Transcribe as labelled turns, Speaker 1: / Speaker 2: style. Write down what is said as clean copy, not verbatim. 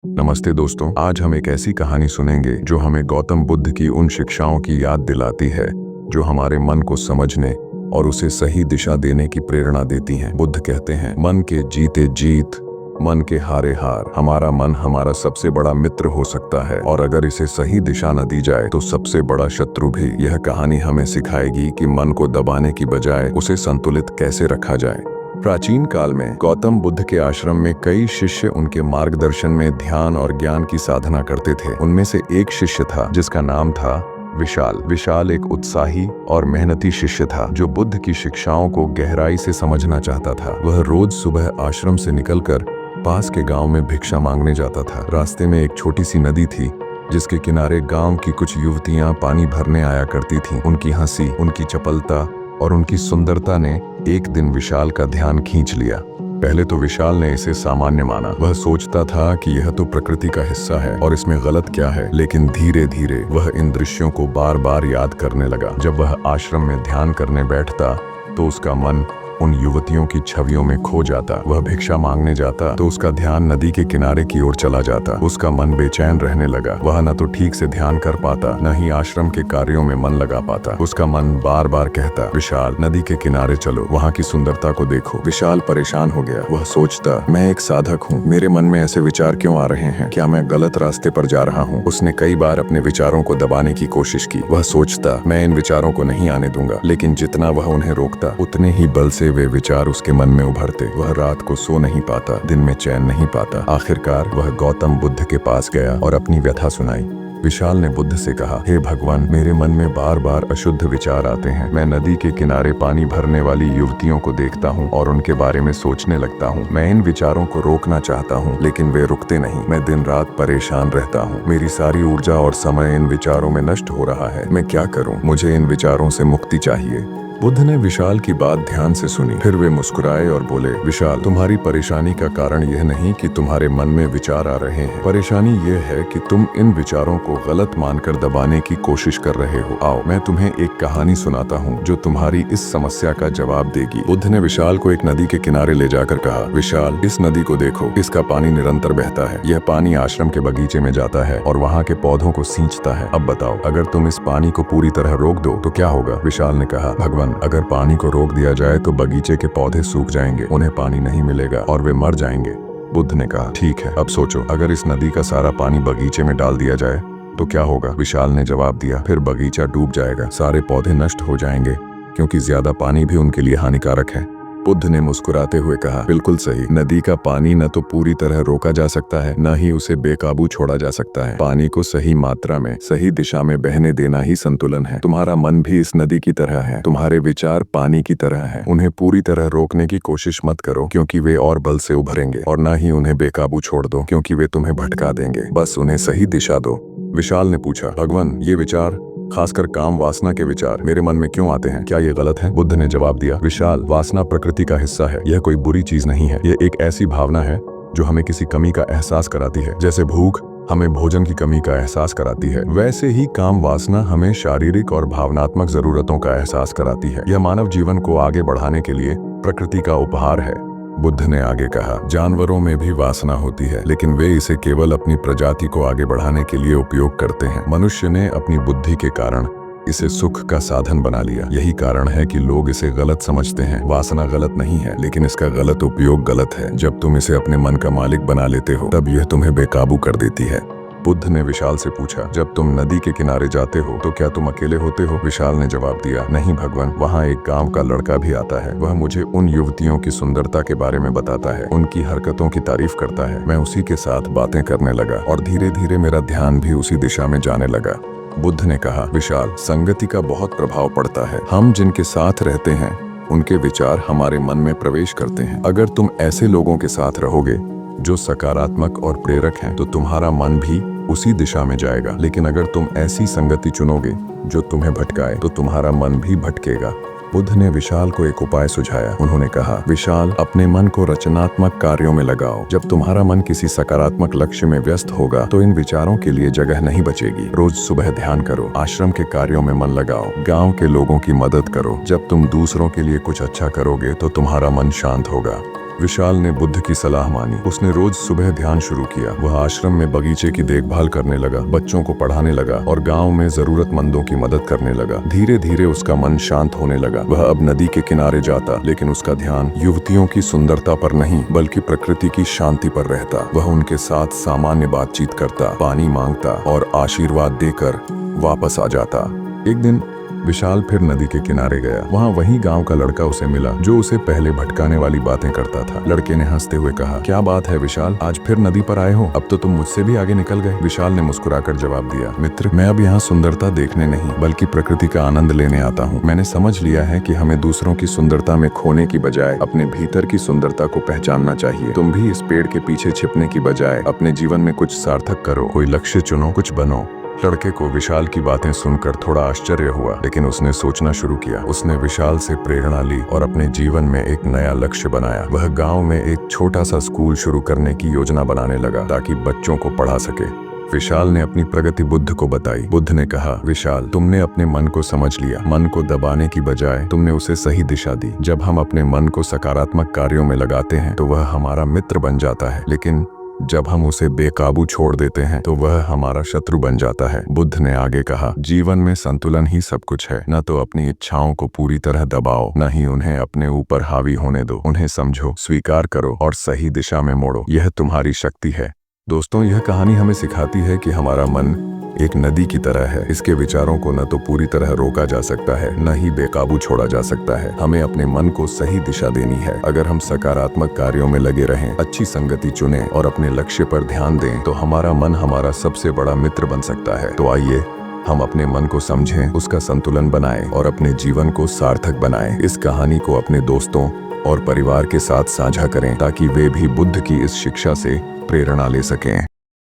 Speaker 1: नमस्ते दोस्तों, आज हम एक ऐसी कहानी सुनेंगे जो हमें गौतम बुद्ध की उन शिक्षाओं की याद दिलाती है जो हमारे मन को समझने और उसे सही दिशा देने की प्रेरणा देती हैं। बुद्ध कहते हैं, मन के जीते जीत, मन के हारे हार। हमारा मन हमारा सबसे बड़ा मित्र हो सकता है और अगर इसे सही दिशा न दी जाए तो सबसे बड़ा शत्रु भी। यह कहानी हमें सिखाएगी कि मन को दबाने की बजाय उसे संतुलित कैसे रखा जाए। प्राचीन काल में गौतम बुद्ध के आश्रम में कई शिष्य उनके मार्गदर्शन में ध्यान और ज्ञान की साधना करते थे। उनमें से एक शिष्य था जिसका नाम था विशाल। विशाल एक उत्साही और मेहनती शिष्य था जो बुद्ध की शिक्षाओं को गहराई से समझना चाहता था। वह रोज सुबह आश्रम से निकलकर पास के गांव में भिक्षा मांगने जाता था। रास्ते में एक छोटी सी नदी थी जिसके किनारे गांव की कुछ युवतियां पानी भरने आया करती थीं। उनकी हंसी, उनकी चपलता और उनकी सुंदरता ने एक दिन विशाल का ध्यान खींच लिया। पहले तो विशाल ने इसे सामान्य माना। वह सोचता था कि यह तो प्रकृति का हिस्सा है और इसमें गलत क्या है। लेकिन धीरे धीरे वह इन दृश्यों को बार बार याद करने लगा। जब वह आश्रम में ध्यान करने बैठता तो उसका मन उन युवतियों की छवियों में खो जाता। वह भिक्षा मांगने जाता तो उसका ध्यान नदी के किनारे की ओर चला जाता। उसका मन बेचैन रहने लगा। वह न तो ठीक से ध्यान कर पाता, न ही आश्रम के कार्यों में मन लगा पाता। उसका मन बार बार कहता, विशाल, नदी के किनारे चलो, वहाँ की सुंदरता को देखो। विशाल परेशान हो गया। वह सोचता, मैं एक साधक हूँ, मेरे मन में ऐसे विचार क्यों आ रहे हैं? क्या मैं गलत रास्ते पर जा रहा हूँ? उसने कई बार अपने विचारों को दबाने की कोशिश की। वह सोचता, मैं इन विचारों को नहीं आने दूंगा। लेकिन जितना वह उन्हें रोकता उतने ही बल से वे विचार उसके मन में उभरते। वह रात को सो नहीं पाता, दिन में चैन नहीं पाता। आखिरकार वह गौतम बुद्ध के पास गया और अपनी व्यथा सुनाई। विशाल ने बुद्ध से कहा, हे भगवान, मेरे मन में बार बार अशुद्ध विचार आते हैं। मैं नदी के किनारे पानी भरने वाली युवतियों को देखता हूँ और उनके बारे में सोचने लगता हूँ। मैं इन विचारों को रोकना चाहता हूँ लेकिन वे रुकते नहीं। मैं दिन रात परेशान रहता हूँ। मेरी सारी ऊर्जा और समय इन विचारों में नष्ट हो रहा है। मैं क्या करूँ? मुझे इन विचारों से मुक्ति चाहिए। बुद्ध ने विशाल की बात ध्यान से सुनी। फिर वे मुस्कुराए और बोले, विशाल, तुम्हारी परेशानी का कारण यह नहीं कि तुम्हारे मन में विचार आ रहे हैं। परेशानी यह है कि तुम इन विचारों को गलत मानकर दबाने की कोशिश कर रहे हो। आओ, मैं तुम्हें एक कहानी सुनाता हूँ जो तुम्हारी इस समस्या का जवाब देगी। बुद्ध ने विशाल को एक नदी के किनारे ले जाकर कहा, विशाल, इस नदी को देखो। इसका पानी निरंतर बहता है। यह पानी आश्रम के बगीचे में जाता है और वहाँ के पौधों को सींचता है। अब बताओ, अगर तुम इस पानी को पूरी तरह रोक दो तो क्या होगा? विशाल ने कहा, भगवान, अगर पानी को रोक दिया जाए तो बगीचे के पौधे सूख जाएंगे, उन्हें पानी नहीं मिलेगा और वे मर जाएंगे। बुद्ध ने कहा, ठीक है, अब सोचो, अगर इस नदी का सारा पानी बगीचे में डाल दिया जाए तो क्या होगा? विशाल ने जवाब दिया, फिर बगीचा डूब जाएगा, सारे पौधे नष्ट हो जाएंगे क्योंकि ज्यादा पानी भी उनके लिए हानिकारक है। बुद्ध ने मुस्कुराते हुए कहा, बिल्कुल सही। नदी का पानी न तो पूरी तरह रोका जा सकता है, न ही उसे बेकाबू छोड़ा जा सकता है। पानी को सही मात्रा में, सही दिशा में बहने देना ही संतुलन है। तुम्हारा मन भी इस नदी की तरह है। तुम्हारे विचार पानी की तरह हैं। उन्हें पूरी तरह रोकने की कोशिश मत करो क्योंकि वे और बल से उभरेंगे, और न ही उन्हें बेकाबू छोड़ दो क्योंकि वे तुम्हें भटका देंगे। बस उन्हें सही दिशा दो। विशाल ने पूछा, भगवान, ये विचार, खासकर काम वासना के विचार, मेरे मन में क्यों आते हैं? क्या ये गलत है? बुद्ध ने जवाब दिया, विशाल, वासना प्रकृति का हिस्सा है। यह कोई बुरी चीज नहीं है। यह एक ऐसी भावना है जो हमें किसी कमी का एहसास कराती है। जैसे भूख हमें भोजन की कमी का एहसास कराती है, वैसे ही काम वासना हमें शारीरिक और भावनात्मक जरूरतों का एहसास कराती है। यह मानव जीवन को आगे बढ़ाने के लिए प्रकृति का उपहार है। बुद्ध ने आगे कहा, जानवरों में भी वासना होती है लेकिन वे इसे केवल अपनी प्रजाति को आगे बढ़ाने के लिए उपयोग करते हैं। मनुष्य ने अपनी बुद्धि के कारण इसे सुख का साधन बना लिया। यही कारण है कि लोग इसे गलत समझते हैं। वासना गलत नहीं है लेकिन इसका गलत उपयोग गलत है। जब तुम इसे अपने मन का मालिक बना लेते हो तब यह तुम्हें बेकाबू कर देती है। बुद्ध ने विशाल से पूछा, जब तुम नदी के किनारे जाते हो तो क्या तुम अकेले होते हो? विशाल ने जवाब दिया, नहीं भगवान, वहाँ एक गांव का लड़का भी आता है। वह मुझे उन युवतियों की सुंदरता के बारे में बताता है, उनकी हरकतों की तारीफ करता है। मैं उसी के साथ बातें करने लगा और धीरे धीरे मेरा ध्यान भी उसी दिशा में जाने लगा। बुद्ध ने कहा, विशाल, संगति का बहुत प्रभाव पड़ता है। हम जिनके साथ रहते हैं उनके विचार हमारे मन में प्रवेश करते हैं। अगर तुम ऐसे लोगों के साथ रहोगे जो सकारात्मक और प्रेरक हैं तो तुम्हारा मन भी उसी दिशा में जाएगा। लेकिन अगर तुम ऐसी संगति चुनोगे जो तुम्हें भटकाए तो तुम्हारा मन भी भटकेगा। बुद्ध ने विशाल को एक उपाय सुझाया। उन्होंने कहा, विशाल, अपने मन को रचनात्मक कार्यों में लगाओ। जब तुम्हारा मन किसी सकारात्मक लक्ष्य में व्यस्त होगा तो इन विचारों के लिए जगह नहीं बचेगी। रोज सुबह ध्यान करो, आश्रम के कार्यों में मन लगाओ, गांव के लोगों की मदद करो। जब तुम दूसरों के लिए कुछ अच्छा करोगे तो तुम्हारा मन शांत होगा विशाल ने बुद्ध की सलाह मानी। उसने रोज सुबह ध्यान शुरू किया। वह आश्रम में बगीचे की देखभाल करने लगा, बच्चों को पढ़ाने लगा और गांव में जरूरतमंदों की मदद करने लगा। धीरे धीरे उसका मन शांत होने लगा। वह अब नदी के किनारे जाता, लेकिन उसका ध्यान युवतियों की सुंदरता पर नहीं बल्कि प्रकृति की शांति पर रहता। वह उनके साथ सामान्य बातचीत करता, पानी मांगता और आशीर्वाद देकर वापस आ जाता। एक दिन विशाल फिर नदी के किनारे गया। वहाँ वही गांव का लड़का उसे मिला जो उसे पहले भटकाने वाली बातें करता था। लड़के ने हंसते हुए कहा, क्या बात है विशाल, आज फिर नदी पर आए हो? अब तो तुम मुझसे भी आगे निकल गए। विशाल ने मुस्कुराकर जवाब दिया, मित्र, मैं अब यहाँ सुंदरता देखने नहीं बल्कि प्रकृति का आनंद लेने आता हूँ। मैंने समझ लिया है कि हमें दूसरों की सुंदरता में खोने की बजाय अपने भीतर की सुंदरता को पहचानना चाहिए। तुम भी इस पेड़ के पीछे छिपने की बजाय अपने जीवन में कुछ सार्थक करो, कोई लक्ष्य चुनो, कुछ बनो। लड़के को विशाल की बातें सुनकर थोड़ा आश्चर्य हुआ, लेकिन उसने सोचना शुरू किया। उसने विशाल से प्रेरणा ली और अपने जीवन में एक नया लक्ष्य बनाया। वह गांव में एक छोटा सा स्कूल शुरू करने की योजना बनाने लगा ताकि बच्चों को पढ़ा सके। विशाल ने अपनी प्रगति बुद्ध को बताई। बुद्ध ने कहा, विशाल, तुमने अपने मन को समझ लिया। मन को दबाने की बजाय तुमने उसे सही दिशा दी। जब हम अपने मन को सकारात्मक कार्यों में लगाते हैं तो वह हमारा मित्र बन जाता है, लेकिन जब हम उसे बेकाबू छोड़ देते हैं तो वह हमारा शत्रु बन जाता है। बुद्ध ने आगे कहा, जीवन में संतुलन ही सब कुछ है। न तो अपनी इच्छाओं को पूरी तरह दबाओ, न ही उन्हें अपने ऊपर हावी होने दो। उन्हें समझो, स्वीकार करो और सही दिशा में मोड़ो। यह तुम्हारी शक्ति है। दोस्तों, यह कहानी हमें सिखाती है कि हमारा मन एक नदी की तरह है। इसके विचारों को न तो पूरी तरह रोका जा सकता है, न ही बेकाबू छोड़ा जा सकता है। हमें अपने मन को सही दिशा देनी है। अगर हम सकारात्मक कार्यों में लगे रहें, अच्छी संगति चुनें और अपने लक्ष्य पर ध्यान दें, तो हमारा मन हमारा सबसे बड़ा मित्र बन सकता है। तो आइए हम अपने मन को समझें, उसका संतुलन बनाएं और अपने जीवन को सार्थक बनाएं। इस कहानी को अपने दोस्तों और परिवार के साथ साझा करें ताकि वे भी बुद्ध की इस शिक्षा से प्रेरणा ले सकें।